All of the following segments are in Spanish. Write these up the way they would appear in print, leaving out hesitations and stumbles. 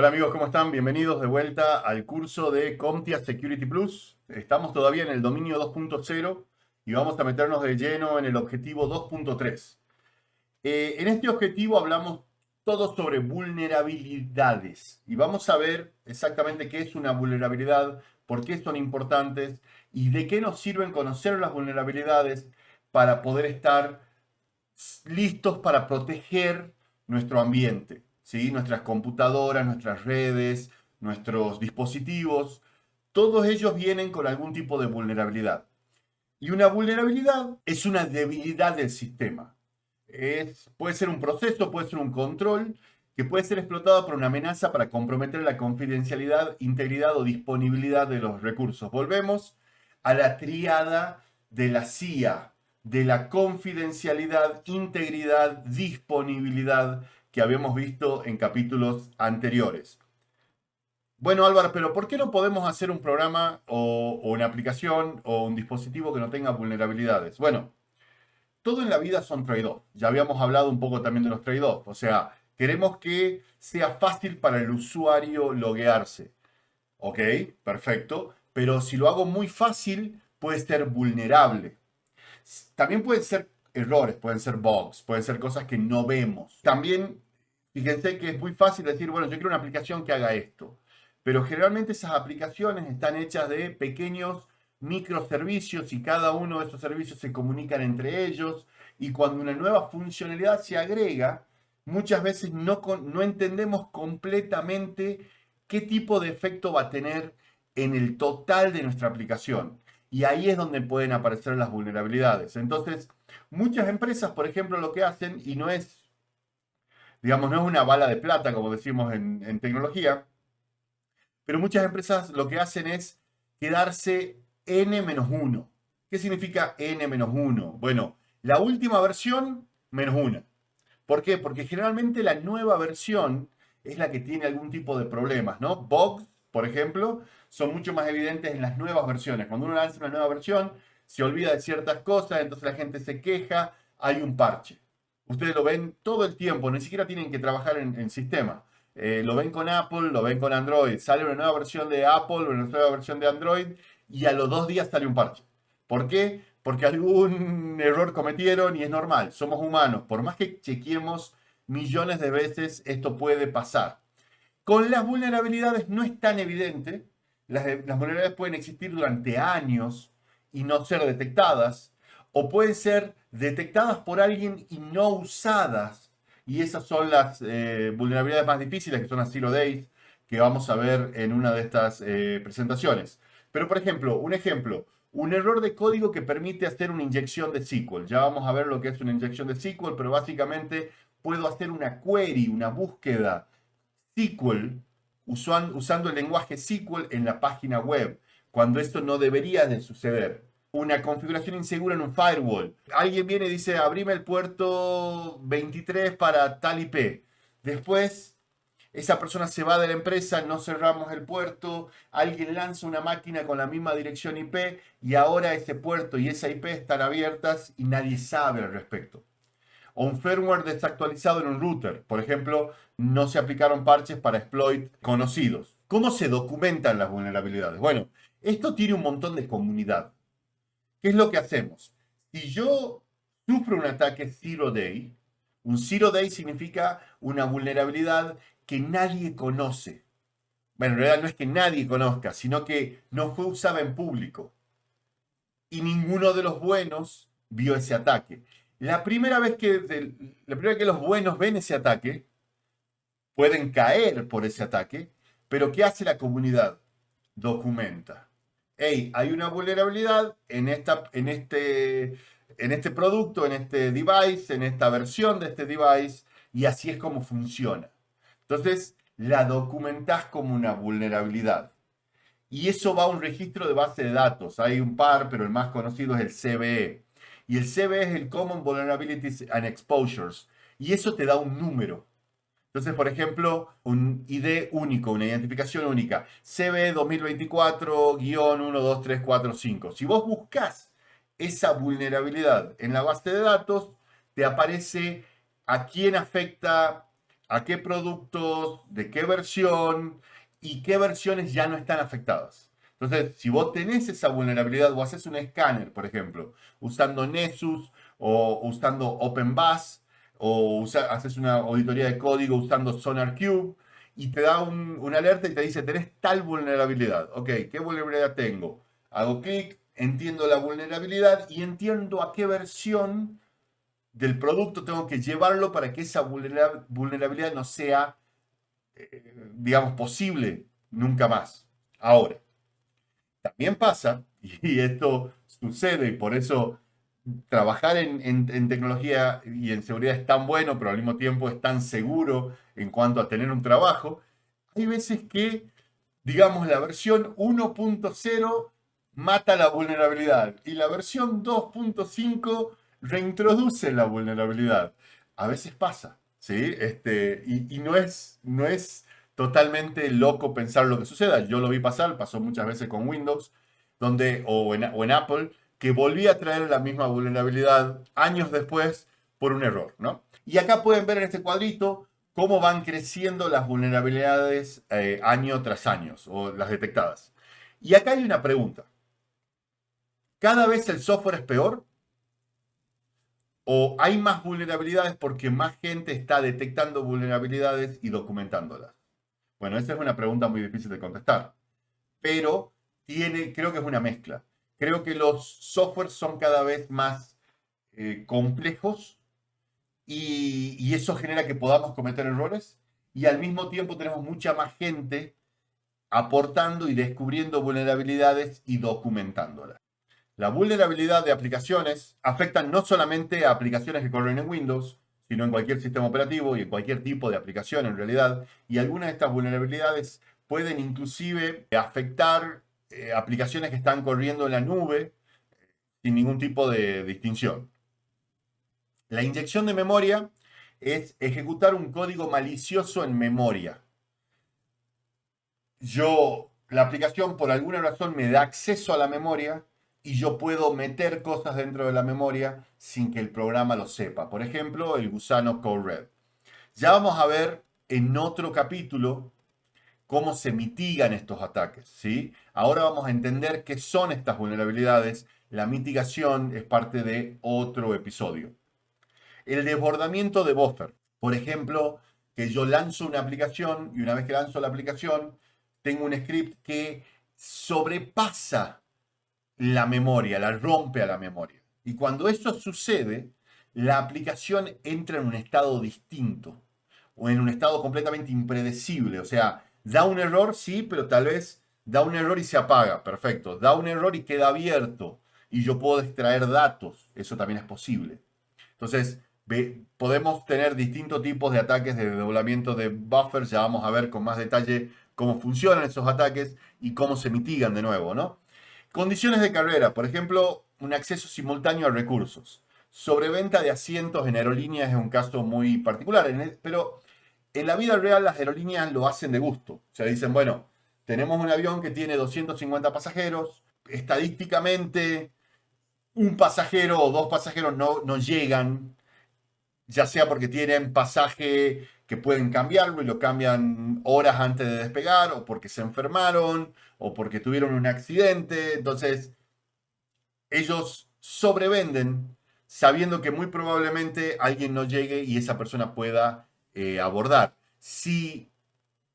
Hola amigos, ¿cómo están? Bienvenidos de vuelta al curso de CompTIA Security Plus. Estamos todavía en el dominio 2.0 y vamos a meternos de lleno en el objetivo 2.3. En este objetivo hablamos todo sobre vulnerabilidades y vamos a ver exactamente qué es una vulnerabilidad, por qué son importantes y de qué nos sirven conocer las vulnerabilidades para poder estar listos para proteger nuestro ambiente, ¿sí? Nuestras computadoras, nuestras redes, nuestros dispositivos, todos ellos vienen con algún tipo de vulnerabilidad. Y una vulnerabilidad es una debilidad del sistema. Puede ser un proceso, puede ser un control que puede ser explotado por una amenaza para comprometer la confidencialidad, integridad o disponibilidad de los recursos. Volvemos a la tríada de la CIA, de la confidencialidad, integridad, disponibilidad que habíamos visto en capítulos anteriores. Bueno, Álvaro, pero ¿por qué no podemos hacer un programa o una aplicación o un dispositivo que no tenga vulnerabilidades? Bueno, todo en la vida son trade-offs. Ya habíamos hablado un poco también de los trade-offs. O sea, queremos que sea fácil para el usuario loguearse. Ok, perfecto. Pero si lo hago muy fácil, puede ser vulnerable. También pueden ser errores, pueden ser bugs, pueden ser cosas que no vemos. También, fíjense que es muy fácil decir, bueno, yo quiero una aplicación que haga esto. Pero generalmente esas aplicaciones están hechas de pequeños microservicios y cada uno de esos servicios se comunican entre ellos. Y cuando una nueva funcionalidad se agrega, muchas veces no entendemos completamente qué tipo de efecto va a tener en el total de nuestra aplicación. Y ahí es donde pueden aparecer las vulnerabilidades. Entonces, muchas empresas, por ejemplo, lo que hacen, y no es, digamos, no es una bala de plata, como decimos en tecnología, pero muchas empresas lo que hacen es quedarse N-1. ¿Qué significa N-1? Bueno, la última versión menos una. ¿Por qué? Porque generalmente la nueva versión es la que tiene algún tipo de problemas, ¿no? Bugs, por ejemplo, son mucho más evidentes en las nuevas versiones. Cuando uno lanza una nueva versión, se olvida de ciertas cosas, entonces la gente se queja, hay un parche. Ustedes lo ven todo el tiempo, ni siquiera tienen que trabajar en sistema. Lo ven con Apple, lo ven con Android. Sale una nueva versión de Apple, una nueva versión de Android y a los 2 días sale un parche. ¿Por qué? Porque algún error cometieron y es normal, somos humanos. Por más que chequeemos millones de veces, esto puede pasar. Con las vulnerabilidades no es tan evidente. Las vulnerabilidades pueden existir durante años y no ser detectadas, o pueden ser detectadas por alguien y no usadas. Y esas son las vulnerabilidades más difíciles, que son las Zero Days, que vamos a ver en una de estas presentaciones. Pero, por ejemplo, un error de código que permite hacer una inyección de SQL. Ya vamos a ver lo que es una inyección de SQL, pero básicamente puedo hacer una query, una búsqueda SQL, usando el lenguaje SQL en la página web, cuando esto no debería de suceder. Una configuración insegura en un firewall. Alguien viene y dice, abrime el puerto 23 para tal IP. Después, esa persona se va de la empresa, no cerramos el puerto, alguien lanza una máquina con la misma dirección IP y ahora ese puerto y esa IP están abiertas y nadie sabe al respecto. O un firmware desactualizado en un router. Por ejemplo, no se aplicaron parches para exploit conocidos. ¿Cómo se documentan las vulnerabilidades? Bueno, esto tiene un montón de comunidad. ¿Qué es lo que hacemos? Si yo sufro un ataque Zero Day, un Zero Day significa una vulnerabilidad que nadie conoce. Bueno, en realidad no es que nadie conozca, sino que no fue usada en público. Y ninguno de los buenos vio ese ataque. La primera vez que los buenos ven ese ataque, pueden caer por ese ataque, pero ¿qué hace la comunidad? Documenta. Hey, hay una vulnerabilidad en este producto, en este device, en esta versión de este device, y así es como funciona. Entonces, la documentás como una vulnerabilidad. Y eso va a un registro de base de datos. Hay un par, pero el más conocido es el CVE. Y el CVE es el Common Vulnerabilities and Exposures. Y eso te da un número. Entonces, por ejemplo, un ID único, una identificación única. CVE 2024-123445. Si vos buscas esa vulnerabilidad en la base de datos, te aparece a quién afecta, a qué productos, de qué versión y qué versiones ya no están afectadas. Entonces, si vos tenés esa vulnerabilidad o haces un escáner, por ejemplo, usando Nessus o usando OpenBus, o haces una auditoría de código usando SonarQube, y te da una alerta y te dice, tenés tal vulnerabilidad. Ok, ¿qué vulnerabilidad tengo? Hago clic, entiendo la vulnerabilidad y entiendo a qué versión del producto tengo que llevarlo para que esa vulnerabilidad no sea, digamos, posible nunca más. Ahora, también pasa, y esto sucede, y por eso trabajar en tecnología y en seguridad es tan bueno, pero al mismo tiempo es tan seguro en cuanto a tener un trabajo. Hay veces que, digamos, la versión 1.0 mata la vulnerabilidad y la versión 2.5 reintroduce la vulnerabilidad. A veces pasa, ¿sí? Y no es totalmente loco pensar lo que suceda. Yo lo vi pasar, pasó muchas veces con Windows, o en Apple, que volvía a traer la misma vulnerabilidad años después por un error, ¿no? Y acá pueden ver en este cuadrito cómo van creciendo las vulnerabilidades año tras año, o las detectadas. Y acá hay una pregunta. ¿Cada vez el software es peor? ¿O hay más vulnerabilidades porque más gente está detectando vulnerabilidades y documentándolas? Bueno, esa es una pregunta muy difícil de contestar, pero creo que es una mezcla. Creo que los softwares son cada vez más complejos y eso genera que podamos cometer errores y al mismo tiempo tenemos mucha más gente aportando y descubriendo vulnerabilidades y documentándolas. La vulnerabilidad de aplicaciones afecta no solamente a aplicaciones que corren en Windows, sino en cualquier sistema operativo y en cualquier tipo de aplicación en realidad. Y algunas de estas vulnerabilidades pueden inclusive afectar aplicaciones que están corriendo en la nube sin ningún tipo de distinción. La inyección de memoria es ejecutar un código malicioso en memoria. La aplicación por alguna razón me da acceso a la memoria y yo puedo meter cosas dentro de la memoria sin que el programa lo sepa. Por ejemplo, el gusano Code Red. Ya vamos a ver en otro capítulo cómo se mitigan estos ataques, ¿sí? Ahora vamos a entender qué son estas vulnerabilidades. La mitigación es parte de otro episodio. El desbordamiento de buffer. Por ejemplo, que yo lanzo una aplicación y una vez que lanzo la aplicación, tengo un script que sobrepasa la memoria, la rompe a la memoria. Y cuando eso sucede, la aplicación entra en un estado distinto o en un estado completamente impredecible. O sea, da un error, sí, pero tal vez da un error y se apaga. Perfecto. Da un error y queda abierto. Y yo puedo extraer datos. Eso también es posible. Entonces, podemos tener distintos tipos de ataques de desdoblamiento de buffers. Ya vamos a ver con más detalle cómo funcionan esos ataques y cómo se mitigan de nuevo, ¿no? Condiciones de carrera, por ejemplo, un acceso simultáneo a recursos. Sobreventa de asientos en aerolíneas es un caso muy particular, pero en la vida real las aerolíneas lo hacen de gusto. O sea, dicen, bueno, tenemos un avión que tiene 250 pasajeros, estadísticamente un pasajero o dos pasajeros no llegan, ya sea porque tienen pasaje que pueden cambiarlo y lo cambian horas antes de despegar, o porque se enfermaron, o porque tuvieron un accidente. Entonces, ellos sobrevenden sabiendo que muy probablemente alguien no llegue y esa persona pueda abordar. Si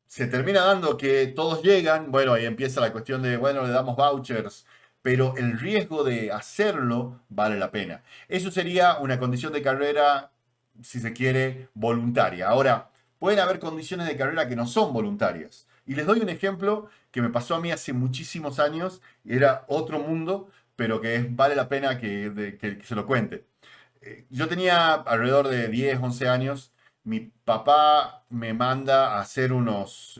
se termina dando que todos llegan, bueno, ahí empieza la cuestión de, bueno, le damos vouchers, pero el riesgo de hacerlo vale la pena. Eso sería una condición de carrera, si se quiere, voluntaria. Ahora, pueden haber condiciones de carrera que no son voluntarias. Y les doy un ejemplo que me pasó a mí hace muchísimos años, era otro mundo, pero que vale la pena que se lo cuente. Yo tenía alrededor de 10, 11 años. Mi papá me manda a hacer unos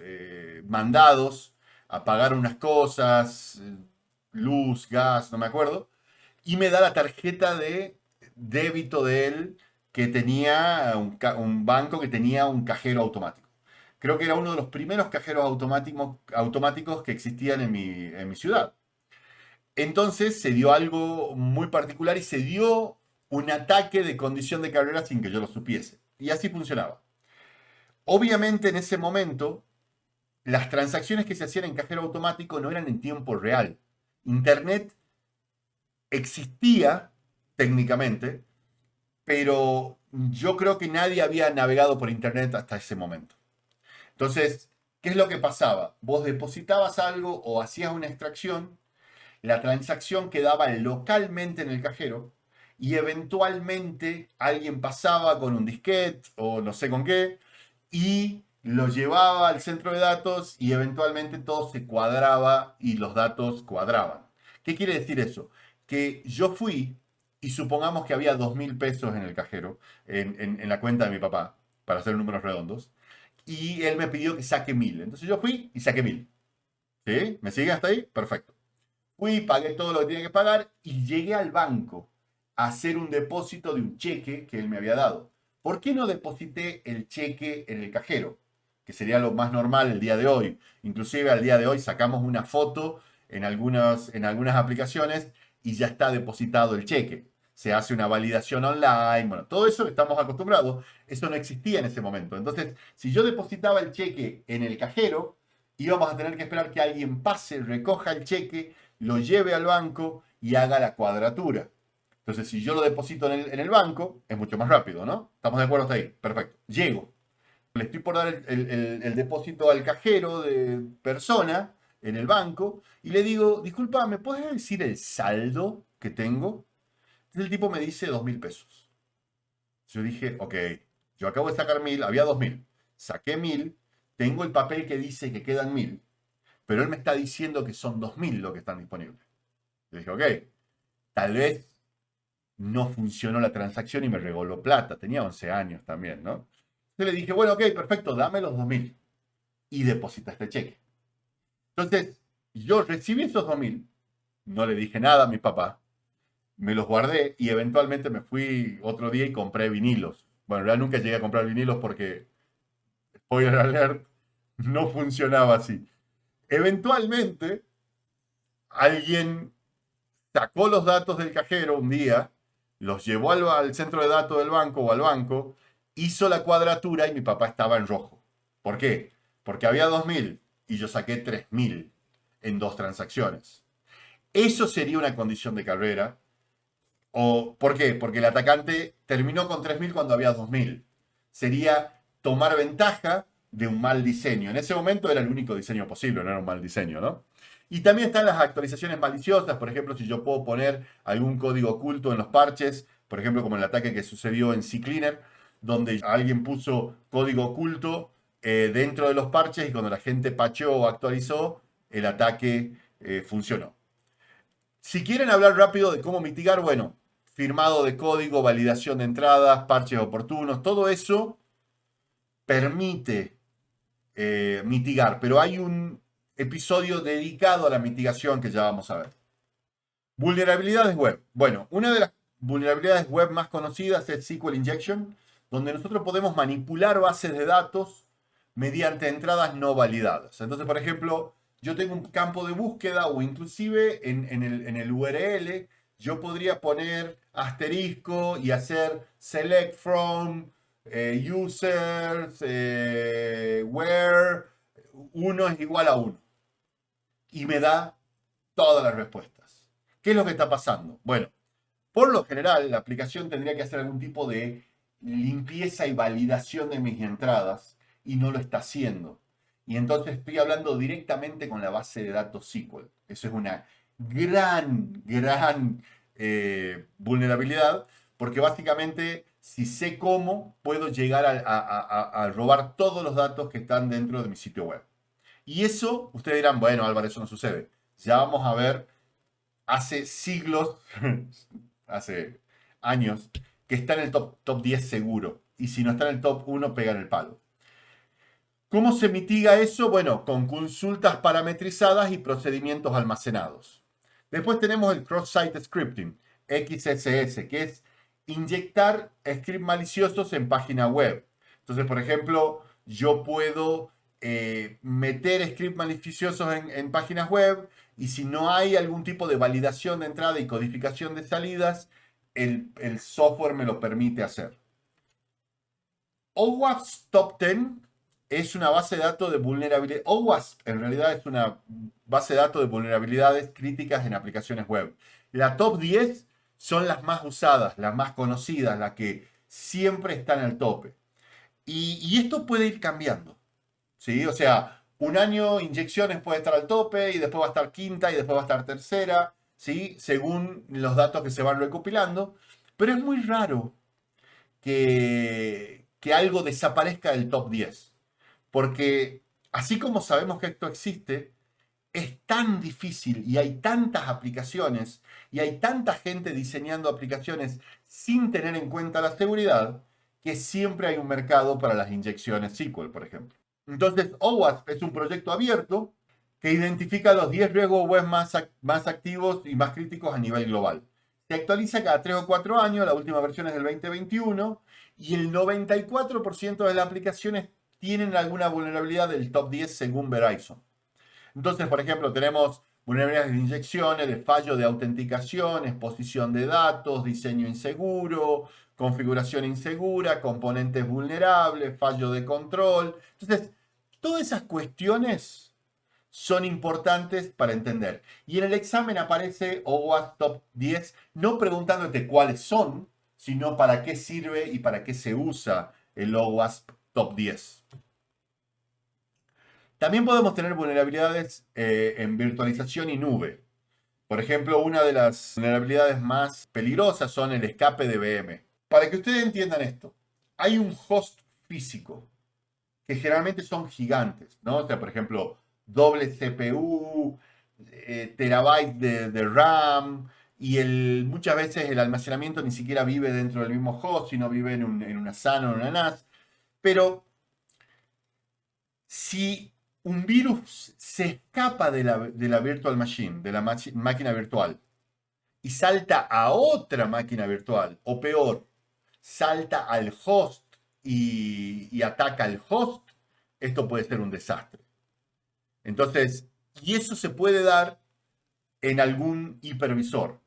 mandados, a pagar unas cosas, luz, gas, no me acuerdo, y me da la tarjeta de débito de él que tenía un banco que tenía un cajero automático. Creo que era uno de los primeros cajeros automáticos que existían en mi ciudad. Entonces se dio algo muy particular y se dio un ataque de condición de carrera sin que yo lo supiese. Y así funcionaba. Obviamente en ese momento, las transacciones que se hacían en cajero automático no eran en tiempo real. Internet existía técnicamente, pero yo creo que nadie había navegado por Internet hasta ese momento. Entonces, ¿qué es lo que pasaba? Vos depositabas algo o hacías una extracción, la transacción quedaba localmente en el cajero y eventualmente alguien pasaba con un disquete o no sé con qué y lo llevaba al centro de datos y eventualmente todo se cuadraba y los datos cuadraban. ¿Qué quiere decir eso? Que yo fui y supongamos que había 2.000 pesos en el cajero, en la cuenta de mi papá, para hacer números redondos, y él me pidió que saque 1.000. Entonces yo fui y saqué 1.000. ¿Sí? ¿Me sigue hasta ahí? Perfecto. Fui, pagué todo lo que tenía que pagar y llegué al banco a hacer un depósito de un cheque que él me había dado. ¿Por qué no deposité el cheque en el cajero? Que sería lo más normal el día de hoy. Inclusive al día de hoy sacamos una foto en algunas aplicaciones y ya está depositado el cheque. Se hace una validación online, bueno, todo eso que estamos acostumbrados, eso no existía en ese momento. Entonces, si yo depositaba el cheque en el cajero, íbamos a tener que esperar que alguien pase, recoja el cheque, lo lleve al banco y haga la cuadratura. Entonces, si yo lo deposito en el banco, es mucho más rápido, ¿no? ¿Estamos de acuerdo hasta ahí? Perfecto. Llego. Le estoy por dar el depósito al cajero de persona en el banco y le digo, disculpa, ¿me puedes decir el saldo que tengo? Entonces el tipo me dice 2.000 pesos. Yo dije, ok, yo acabo de sacar 1.000, había 2.000. Saqué 1.000, tengo el papel que dice que quedan 1.000, pero él me está diciendo que son 2.000 lo que están disponibles. Yo dije, ok, tal vez no funcionó la transacción y me regaló plata. Tenía 11 años también, ¿no? Entonces le dije, bueno, ok, perfecto, dame los 2.000 y deposita este cheque. Entonces, yo recibí esos 2.000, no le dije nada a mi papá, me los guardé y eventualmente me fui otro día y compré vinilos. Bueno, en realidad nunca llegué a comprar vinilos porque, spoiler alert, no funcionaba así. Eventualmente, alguien sacó los datos del cajero un día, los llevó al centro de datos del banco o al banco, hizo la cuadratura y mi papá estaba en rojo. ¿Por qué? Porque había 2.000 y yo saqué 3.000 en dos transacciones. Eso sería una condición de carrera. ¿Por qué? Porque el atacante terminó con 3.000 cuando había 2.000. Sería tomar ventaja de un mal diseño. En ese momento era el único diseño posible, no era un mal diseño, ¿no? Y también están las actualizaciones maliciosas, por ejemplo, si yo puedo poner algún código oculto en los parches, por ejemplo, como el ataque que sucedió en CCleaner, donde alguien puso código oculto dentro de los parches y cuando la gente pacheó o actualizó, el ataque funcionó. Si quieren hablar rápido de cómo mitigar, bueno, firmado de código, validación de entradas, parches oportunos, todo eso permite mitigar, pero hay un episodio dedicado a la mitigación que ya vamos a ver. Vulnerabilidades web. Bueno, una de las vulnerabilidades web más conocidas es SQL Injection, donde nosotros podemos manipular bases de datos mediante entradas no validadas. Entonces, por ejemplo, yo tengo un campo de búsqueda o inclusive en el URL yo podría poner asterisco y hacer select from users where 1 es igual a 1 y me da todas las respuestas. ¿Qué es lo que está pasando? Bueno, por lo general la aplicación tendría que hacer algún tipo de limpieza y validación de mis entradas y no lo está haciendo. Y entonces estoy hablando directamente con la base de datos SQL. Eso es una gran vulnerabilidad porque básicamente si sé cómo puedo llegar a robar todos los datos que están dentro de mi sitio web. Y eso, ustedes dirán, bueno, Álvaro, eso no sucede. Ya vamos a ver, hace siglos, hace años, que está en el top 10 seguro. Y si no está en el top 1, pega en el palo. ¿Cómo se mitiga eso? Bueno, con consultas parametrizadas y procedimientos almacenados. Después tenemos el Cross-Site Scripting, XSS, que es inyectar scripts maliciosos en página web. Entonces, por ejemplo, yo puedo meter scripts maliciosos en páginas web y si no hay algún tipo de validación de entrada y codificación de salidas, el software me lo permite hacer. OWASP Top 10 es una base de datos de vulnerabilidad. OWASP en realidad es una base de datos de vulnerabilidades críticas en aplicaciones web. La top 10 son las más usadas, las más conocidas, las que siempre están al tope. Y esto puede ir cambiando, ¿sí? O sea, un año inyecciones puede estar al tope y después va a estar quinta y después va a estar tercera, ¿sí? Según los datos que se van recopilando. Pero es muy raro que algo desaparezca del top 10. Porque así como sabemos que esto existe, es tan difícil y hay tantas aplicaciones y hay tanta gente diseñando aplicaciones sin tener en cuenta la seguridad que siempre hay un mercado para las inyecciones SQL, por ejemplo. Entonces, OWASP es un proyecto abierto que identifica los 10 riesgos web más activos y más críticos a nivel global. Se actualiza cada 3 o 4 años, la última versión es del 2021, y el 94% de las aplicaciones tienen alguna vulnerabilidad del top 10 según Verizon. Entonces, por ejemplo, tenemos vulnerabilidades de inyecciones, de fallo de autenticación, exposición de datos, diseño inseguro, configuración insegura, componentes vulnerables, fallo de control. Entonces, todas esas cuestiones son importantes para entender. Y en el examen aparece OWASP Top 10, no preguntándote cuáles son, sino para qué sirve y para qué se usa el OWASP Top 10. También podemos tener vulnerabilidades en virtualización y nube. Por ejemplo, una de las vulnerabilidades más peligrosas son el escape de VM. Para que ustedes entiendan esto, hay un host físico que generalmente son gigantes, ¿no? O sea, por ejemplo, doble CPU, terabyte de RAM, y muchas veces el almacenamiento ni siquiera vive dentro del mismo host, sino vive en una SAN o en una NAS. Pero si un virus se escapa de la virtual machine, de la máquina virtual, y salta a otra máquina virtual, o peor, salta al host y ataca al host, esto puede ser un desastre. Entonces, y eso se puede dar en algún hipervisor.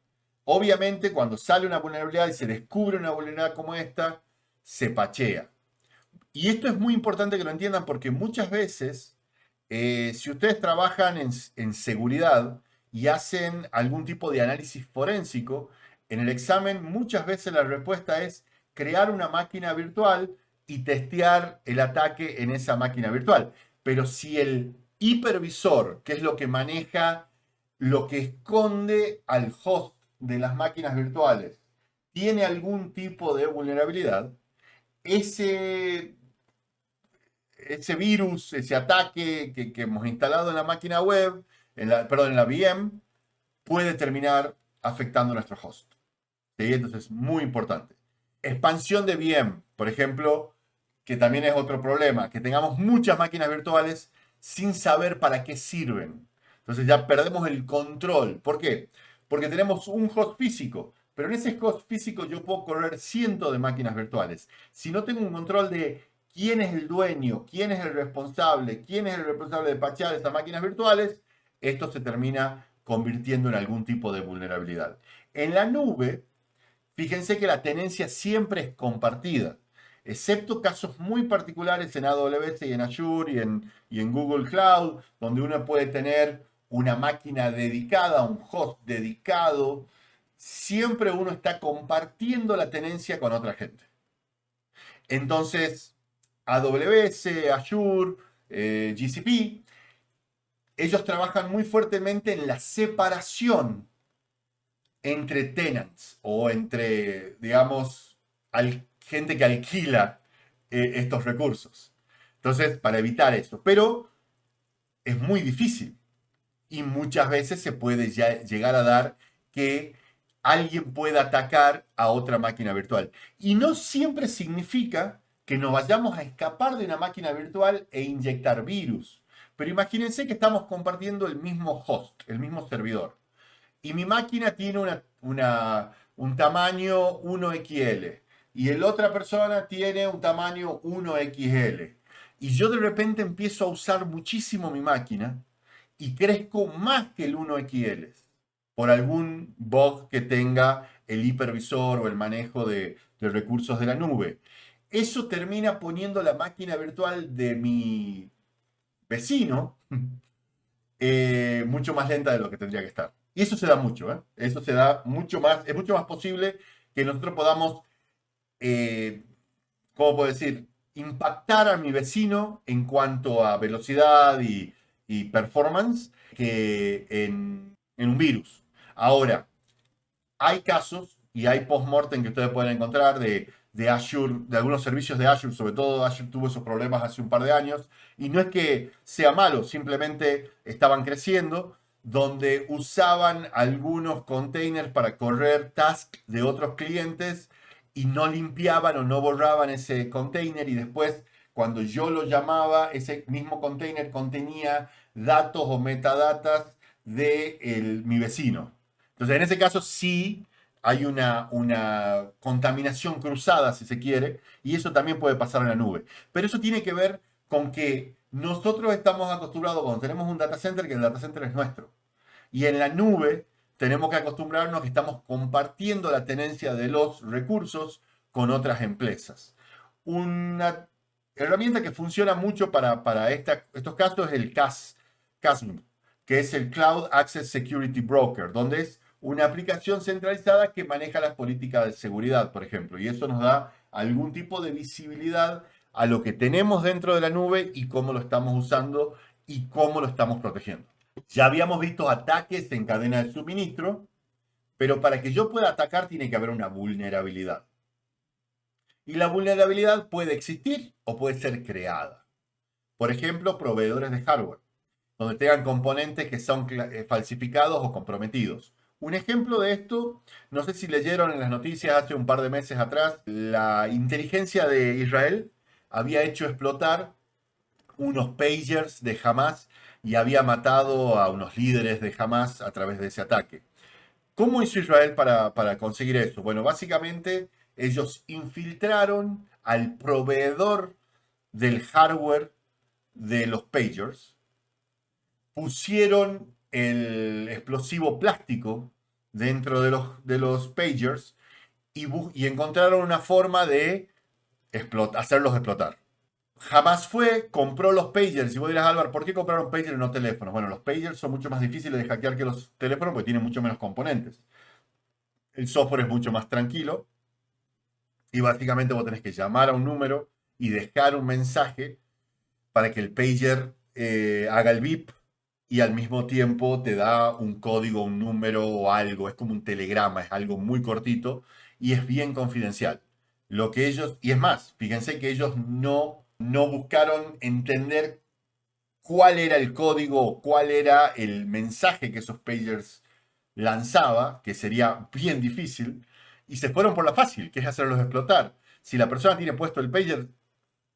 Obviamente, cuando sale una vulnerabilidad y se descubre una vulnerabilidad como esta, se pachea. Y esto es muy importante que lo entiendan porque muchas veces, si ustedes trabajan en seguridad y hacen algún tipo de análisis forénsico, en el examen muchas veces la respuesta es crear una máquina virtual y testear el ataque en esa máquina virtual. Pero si el hipervisor, que es lo que maneja, lo que esconde al host de las máquinas virtuales, tiene algún tipo de vulnerabilidad, ese virus, ese ataque que hemos instalado en la máquina web, perdón, en la VM, puede terminar afectando nuestro host. ¿Sí? Entonces, muy importante. Expansión de VM, por ejemplo, que también es otro problema, que tengamos muchas máquinas virtuales sin saber para qué sirven. Entonces ya perdemos el control. ¿Por qué? Porque tenemos un host físico, pero en ese host físico yo puedo correr cientos de máquinas virtuales. Si no tengo un control de quién es el dueño, quién es el responsable, quién es el responsable de patchar esas máquinas virtuales, esto se termina convirtiendo en algún tipo de vulnerabilidad. En la nube, fíjense que la tenencia siempre es compartida, excepto casos muy particulares en AWS y en Azure y en Google Cloud, donde uno puede tener una máquina dedicada, un host dedicado. Siempre uno está compartiendo la tenencia con otra gente. Entonces, AWS, Azure, GCP, ellos trabajan muy fuertemente en la separación entre tenants o entre, digamos, gente que alquila estos recursos. Entonces, para evitar eso. Pero es muy difícil y muchas veces se puede llegar a dar que alguien pueda atacar a otra máquina virtual. Y no siempre significa que nos vayamos a escapar de una máquina virtual e inyectar virus. Pero imagínense que estamos compartiendo el mismo host, el mismo servidor. Y mi máquina tiene un tamaño 1XL. Y la otra persona tiene un tamaño 1XL. Y yo de repente empiezo a usar muchísimo mi máquina y crezco más que el 1XL por algún bug que tenga el hipervisor o el manejo de recursos de la nube. eso termina poniendo la máquina virtual de mi vecino mucho más lenta de lo que tendría que estar. Y eso se da mucho, ¿eh? Eso se da mucho más, es mucho más posible que nosotros podamos, eh, ¿cómo puedo decir? Impactar a mi vecino en cuanto a velocidad y performance que en un virus. Ahora, hay casos y hay post-mortem que ustedes pueden encontrar de Azure, de algunos servicios de Azure, sobre todo Azure tuvo esos problemas hace un par de años, y no es que sea malo, simplemente estaban creciendo, donde usaban algunos containers para correr tasks de otros clientes y no limpiaban o no borraban ese container y después cuando yo lo llamaba, ese mismo container contenía datos o metadatas de mi vecino. Entonces, en ese caso sí hay una contaminación cruzada, si se quiere, y eso también puede pasar en la nube. Pero eso tiene que ver con que nosotros estamos acostumbrados, cuando tenemos un data center, que el data center es nuestro. Y en la nube tenemos que acostumbrarnos que estamos compartiendo la tenencia de los recursos con otras empresas. Una herramienta que funciona mucho para estos casos es el CASB, que es el Cloud Access Security Broker, donde es una aplicación centralizada que maneja las políticas de seguridad, por ejemplo, y eso nos da algún tipo de visibilidad a lo que tenemos dentro de la nube y cómo lo estamos usando y cómo lo estamos protegiendo. Ya habíamos visto ataques en cadena de suministro, pero para que yo pueda atacar tiene que haber una vulnerabilidad. Y la vulnerabilidad puede existir o puede ser creada. Por ejemplo, proveedores de hardware, donde tengan componentes que son falsificados o comprometidos. Un ejemplo de esto, no sé si leyeron en las noticias hace un par de meses atrás, la inteligencia de Israel había hecho explotar unos pagers de Hamas y había matado a unos líderes de Hamas a través de ese ataque. ¿Cómo hizo Israel para conseguir eso? Bueno, básicamente ellos infiltraron al proveedor del hardware de los pagers, pusieron el explosivo plástico dentro de los pagers y encontraron una forma de hacerlos explotar. Jamás fue, compró los pagers. Y vos dirás, Álvaro, ¿por qué compraron pagers y no teléfonos? Bueno, los pagers son mucho más difíciles de hackear que los teléfonos porque tienen mucho menos componentes. El software es mucho más tranquilo y básicamente vos tenés que llamar a un número y dejar un mensaje para que el pager haga el beep y al mismo tiempo te da un código, un número o algo. Es como un telegrama, es algo muy cortito y es bien confidencial. Lo que ellos, y es más, fíjense que ellos no buscaron entender cuál era el código, cuál era el mensaje que esos pagers lanzaba, que sería bien difícil, y se fueron por la fácil, que es hacerlos explotar. Si la persona tiene puesto el pager,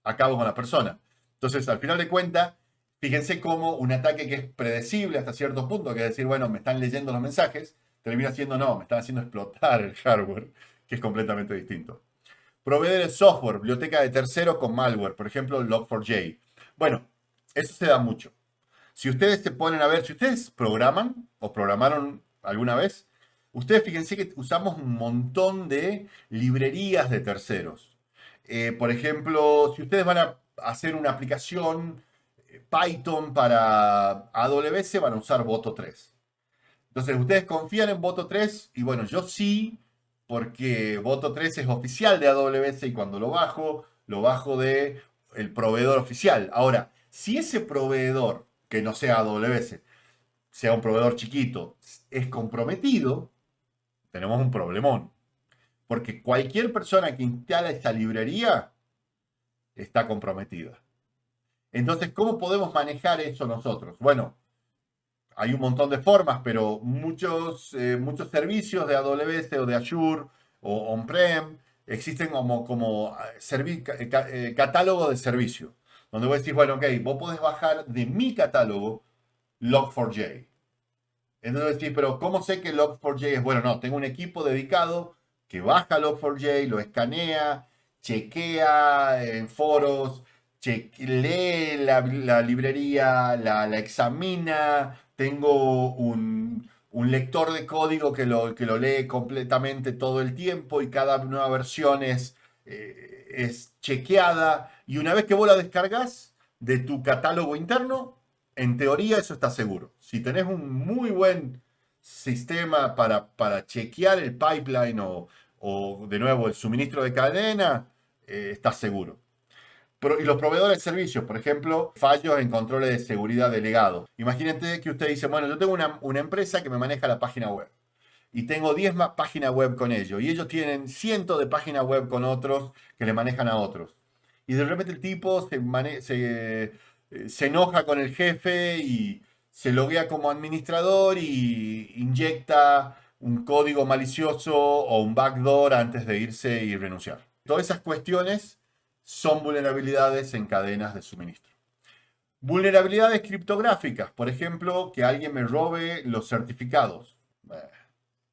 acabo con la persona. Entonces, al final de cuentas, fíjense cómo un ataque que es predecible hasta cierto punto, que es decir, bueno, me están leyendo los mensajes, termina siendo no, me están haciendo explotar el hardware, que es completamente distinto. Proveedores de software, biblioteca de terceros con malware, por ejemplo, Log4j. Bueno, eso se da mucho. Si ustedes se ponen a ver, si ustedes programan o programaron alguna vez, ustedes fíjense que usamos un montón de librerías de terceros. Por ejemplo, si ustedes van a hacer una aplicación Python para AWS, van a usar Boto 3. Entonces, ustedes confían en Boto 3 y bueno, yo sí, porque Boto 3 es oficial de AWS y cuando lo bajo de el proveedor oficial. Ahora, si ese proveedor, que no sea AWS, sea un proveedor chiquito, es comprometido, tenemos un problemón. Porque cualquier persona que instala esa librería está comprometida. Entonces, ¿cómo podemos manejar eso nosotros? Bueno, hay un montón de formas, pero muchos servicios de AWS o de Azure o on-prem existen como catálogo de servicio, donde vos decís, bueno, ok, vos podés bajar de mi catálogo Log4j. Entonces decís, pero ¿cómo sé que Log4j es bueno? No, tengo un equipo dedicado que baja Log4j, lo escanea, chequea en foros, lee la librería, la examina. Tengo un lector de código que lo lee completamente todo el tiempo y cada nueva versión es chequeada y una vez que vos la descargas de tu catálogo interno, en teoría eso está seguro. Si tenés un muy buen sistema para chequear el pipeline o de nuevo el suministro de cadena, estás seguro. Y los proveedores de servicios, por ejemplo, fallos en controles de seguridad delegados. Imagínate que usted dice, bueno, yo tengo una empresa que me maneja la página web y tengo 10 páginas web con ellos y ellos tienen cientos de páginas web con otros que le manejan a otros. Y de repente el tipo se enoja con el jefe y se loguea como administrador y inyecta un código malicioso o un backdoor antes de irse y renunciar. Todas esas cuestiones son vulnerabilidades en cadenas de suministro. Vulnerabilidades criptográficas, por ejemplo, que alguien me robe los certificados.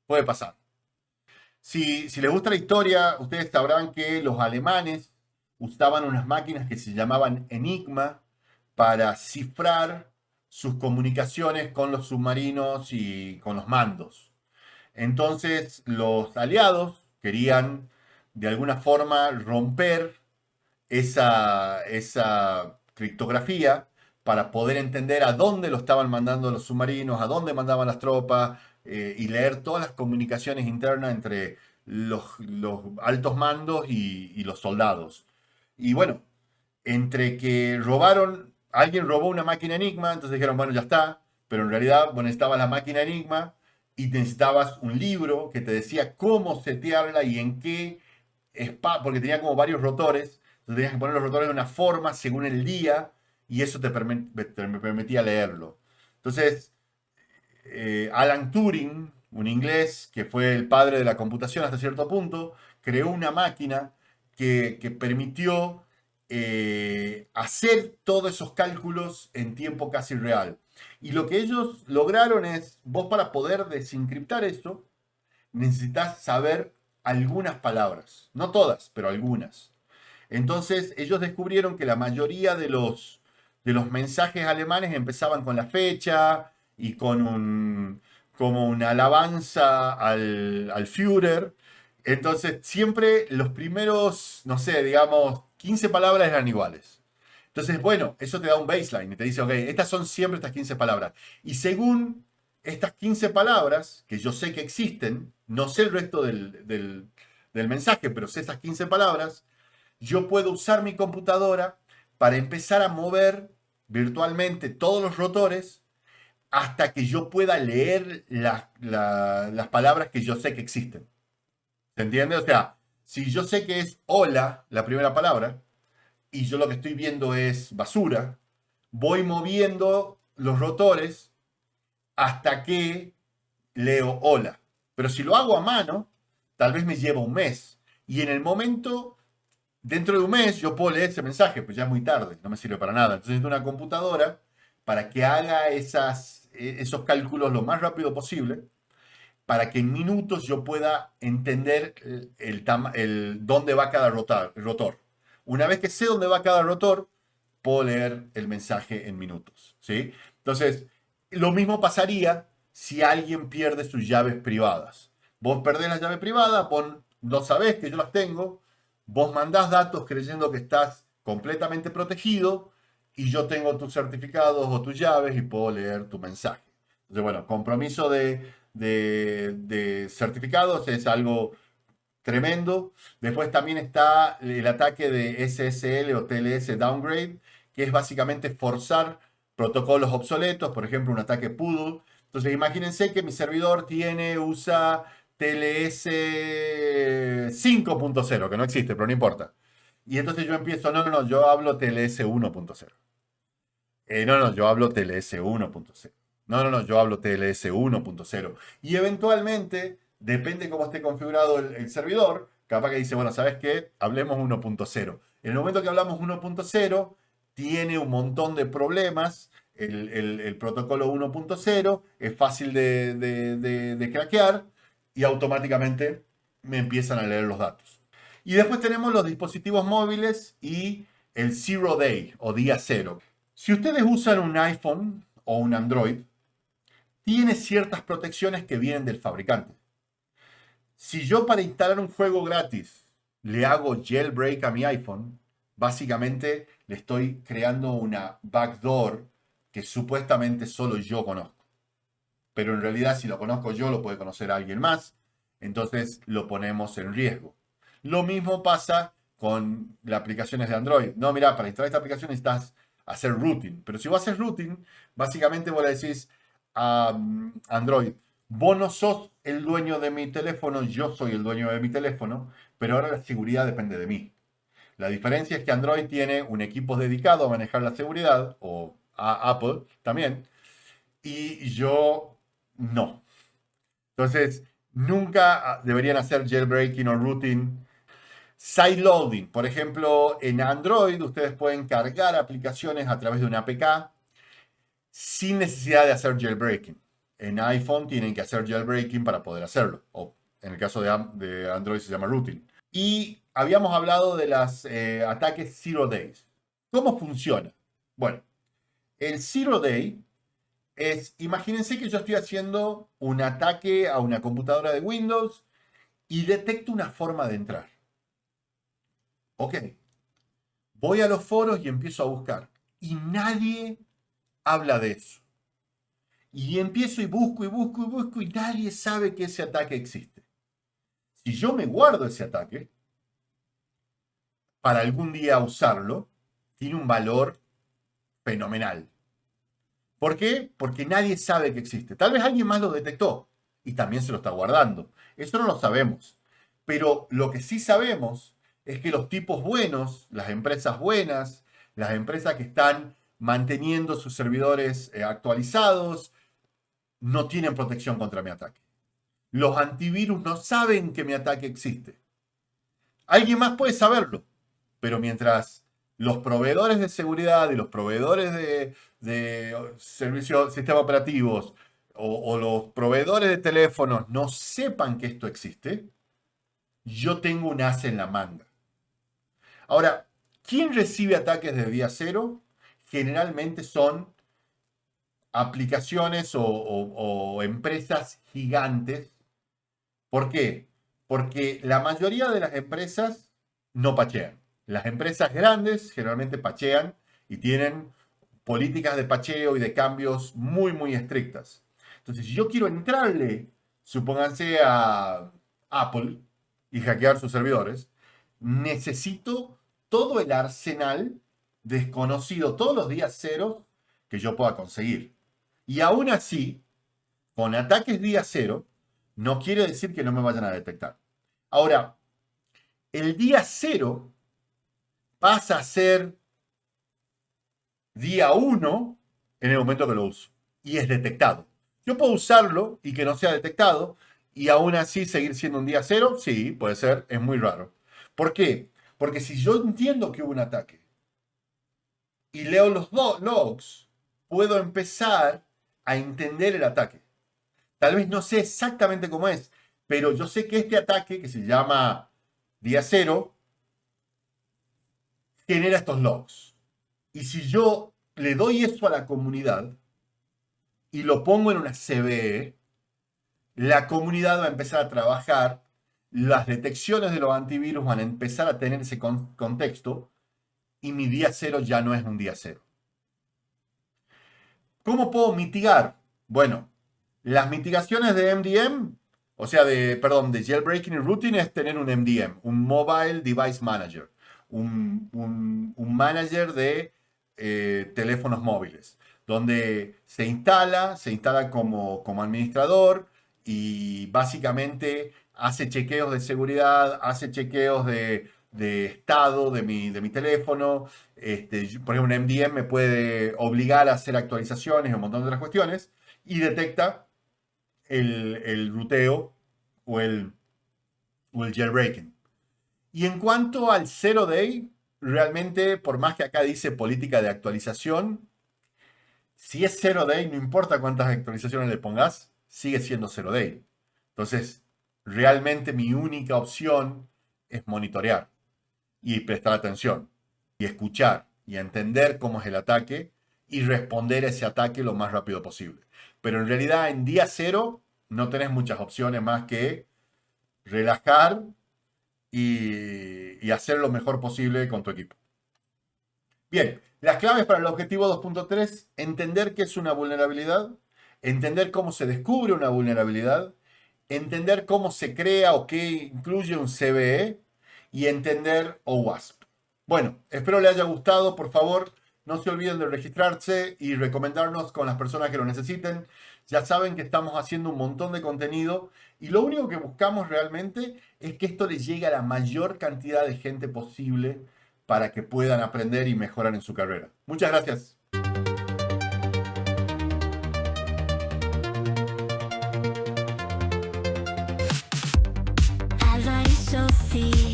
Puede pasar. Si les gusta la historia, ustedes sabrán que los alemanes usaban unas máquinas que se llamaban Enigma para cifrar sus comunicaciones con los submarinos y con los mandos. Entonces, los aliados querían de alguna forma romper esa criptografía para poder entender a dónde lo estaban mandando los submarinos, a dónde mandaban las tropas y leer todas las comunicaciones internas entre los altos mandos y los soldados. Y bueno, entre que alguien robó una máquina Enigma, entonces dijeron, bueno, ya está, pero en realidad, bueno, estaba la máquina Enigma y necesitabas un libro que te decía cómo setearla y en qué porque tenía como varios rotores, entonces tenías que poner los rotores de una forma según el día y eso te permitía leerlo. Entonces, Alan Turing, un inglés que fue el padre de la computación hasta cierto punto, creó una máquina que permitió hacer todos esos cálculos en tiempo casi real. Y lo que ellos lograron es, vos para poder desencriptar eso, necesitas saber algunas palabras, no todas, pero algunas. Entonces ellos descubrieron que la mayoría de los mensajes alemanes empezaban con la fecha y como una alabanza al Führer. Entonces siempre los primeros, no sé, digamos, 15 palabras eran iguales. Entonces, bueno, eso te da un baseline y te dice, ok, estas son siempre estas 15 palabras. Y según estas 15 palabras, que yo sé que existen, no sé el resto del mensaje, pero sé estas 15 palabras, yo puedo usar mi computadora para empezar a mover virtualmente todos los rotores hasta que yo pueda leer las palabras que yo sé que existen. ¿Se entiende? O sea, si yo sé que es hola la primera palabra y yo lo que estoy viendo es basura, voy moviendo los rotores hasta que leo hola. Pero si lo hago a mano, tal vez me lleva un mes. Y en el momento, dentro de un mes, yo puedo leer ese mensaje, pues ya es muy tarde, no me sirve para nada. Entonces necesito una computadora para que haga esos cálculos lo más rápido posible, para que en minutos yo pueda entender dónde va cada rotor. Una vez que sé dónde va cada rotor, puedo leer el mensaje en minutos, ¿sí? Entonces, lo mismo pasaría si alguien pierde sus llaves privadas. Vos perdés las llaves privadas, vos no sabés que yo las tengo, vos mandás datos creyendo que estás completamente protegido y yo tengo tus certificados o tus llaves y puedo leer tu mensaje. Entonces, bueno, compromiso de certificados es algo tremendo. Después también está el ataque de SSL o TLS downgrade, que es básicamente forzar protocolos obsoletos, por ejemplo, un ataque Poodle. Entonces, imagínense que mi servidor usa TLS 5.0, que no existe, pero no importa. Y entonces yo empiezo, no, yo hablo TLS 1.0. No, yo hablo TLS 1.0. No, yo hablo TLS 1.0. Y eventualmente, depende cómo esté configurado el servidor, capaz que dice, bueno, ¿sabes qué? Hablemos 1.0. En el momento que hablamos 1.0, tiene un montón de problemas. El protocolo 1.0 es fácil de craquear y automáticamente me empiezan a leer los datos. Y después tenemos los dispositivos móviles y el Zero Day o día cero. Si ustedes usan un iPhone o un Android, tiene ciertas protecciones que vienen del fabricante. Si yo para instalar un juego gratis le hago jailbreak a mi iPhone, básicamente le estoy creando una backdoor que supuestamente solo yo conozco. Pero en realidad si lo conozco yo, lo puede conocer alguien más. Entonces lo ponemos en riesgo. Lo mismo pasa con las aplicaciones de Android. No, mira, para instalar esta aplicación necesitas hacer routing. Pero si vos haces routing, básicamente vos le decís a Android, vos no sos el dueño de mi teléfono, yo soy el dueño de mi teléfono, pero ahora la seguridad depende de mí. La diferencia es que Android tiene un equipo dedicado a manejar la seguridad, o a Apple también, y yo no. Entonces, nunca deberían hacer jailbreaking o routing. Sideloading, por ejemplo, en Android ustedes pueden cargar aplicaciones a través de una APK sin necesidad de hacer jailbreaking. En iPhone tienen que hacer jailbreaking para poder hacerlo. O en el caso de Android se llama routing. Y habíamos hablado de los ataques Zero Days. ¿Cómo funciona? Bueno, el Zero Day imagínense que yo estoy haciendo un ataque a una computadora de Windows y detecto una forma de entrar. Ok, voy a los foros y empiezo a buscar. Y nadie habla de eso. Y empiezo y busco y busco y busco y nadie sabe que ese ataque existe. Si yo me guardo ese ataque para algún día usarlo, tiene un valor fenomenal. ¿Por qué? Porque nadie sabe que existe. Tal vez alguien más lo detectó y también se lo está guardando. Eso no lo sabemos. Pero lo que sí sabemos es que los tipos buenos, las empresas buenas, las empresas que están manteniendo sus servidores actualizados, no tienen protección contra mi ataque. Los antivirus no saben que mi ataque existe. Alguien más puede saberlo, pero mientras los proveedores de seguridad y los proveedores de servicios, sistemas operativos o los proveedores de teléfonos no sepan que esto existe, yo tengo un as en la manga. Ahora, ¿quién recibe ataques de día cero? Generalmente son aplicaciones o empresas gigantes. ¿Por qué? Porque la mayoría de las empresas no pachean. Las empresas grandes generalmente pachean y tienen políticas de pacheo y de cambios muy, muy estrictas. Entonces, si yo quiero entrarle, supónganse a Apple y hackear sus servidores, necesito todo el arsenal desconocido todos los días cero que yo pueda conseguir. Y aún así, con ataques día cero, no quiere decir que no me vayan a detectar. Ahora, el día cero pasa a ser día 1 en el momento que lo uso y es detectado. Yo puedo usarlo y que no sea detectado y aún así seguir siendo un día cero, sí, puede ser, es muy raro. ¿Por qué? Porque si yo entiendo que hubo un ataque y leo los logs, puedo empezar a entender el ataque. Tal vez no sé exactamente cómo es, pero yo sé que este ataque, que se llama día cero, genera estos logs. Y si yo le doy eso a la comunidad y lo pongo en una CVE, la comunidad va a empezar a trabajar, las detecciones de los antivirus van a empezar a tener ese contexto y mi día cero ya no es un día cero. ¿Cómo puedo mitigar? Bueno, las mitigaciones de MDM, o sea, de jailbreaking y routing es tener un MDM, un Mobile Device Manager, un manager de teléfonos móviles, donde se instala como administrador y básicamente hace chequeos de seguridad, hace chequeos de estado de mi teléfono. Por ejemplo, un MDM me puede obligar a hacer actualizaciones y un montón de otras cuestiones y detecta el ruteo o el jailbreaking. Y en cuanto al zero day, realmente, por más que acá dice política de actualización, si es zero day, no importa cuántas actualizaciones le pongas, sigue siendo zero day. Entonces, realmente mi única opción es monitorear y prestar atención y escuchar y entender cómo es el ataque y responder a ese ataque lo más rápido posible. Pero en realidad en día cero no tenés muchas opciones más que relajar y hacer lo mejor posible con tu equipo. Bien, las claves para el objetivo 2.3, entender qué es una vulnerabilidad, entender cómo se descubre una vulnerabilidad, entender cómo se crea o qué incluye un CVE y entender OWASP. Bueno, espero les haya gustado. Por favor, no se olviden de registrarse y recomendarnos con las personas que lo necesiten. Ya saben que estamos haciendo un montón de contenido y lo único que buscamos realmente es que esto les llegue a la mayor cantidad de gente posible para que puedan aprender y mejorar en su carrera. Muchas gracias. Sophie.